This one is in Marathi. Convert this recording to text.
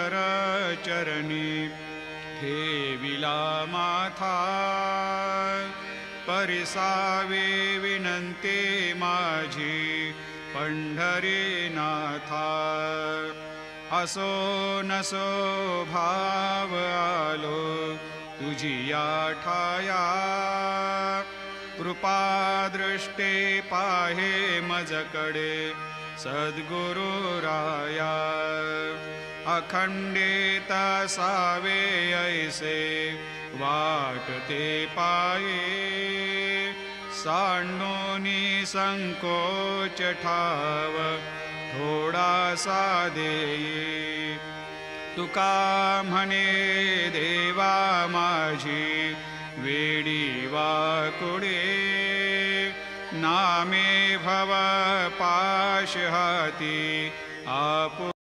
पंढर चरणी ठेविला माथा परिसावे विनंती माझी पंढरीनाथा असो नसो भाव आलो तुझी या ठाया कृपा दृष्टे पाहे मजकडे सद्गुरु राया अखंडित सावे ऐसे वाटते पाये सांडोनी संकोच ठाव थोडासा देई तुका म्हणे देवा माझी वेडी वाकुडे नामे भव पाश हाती आपु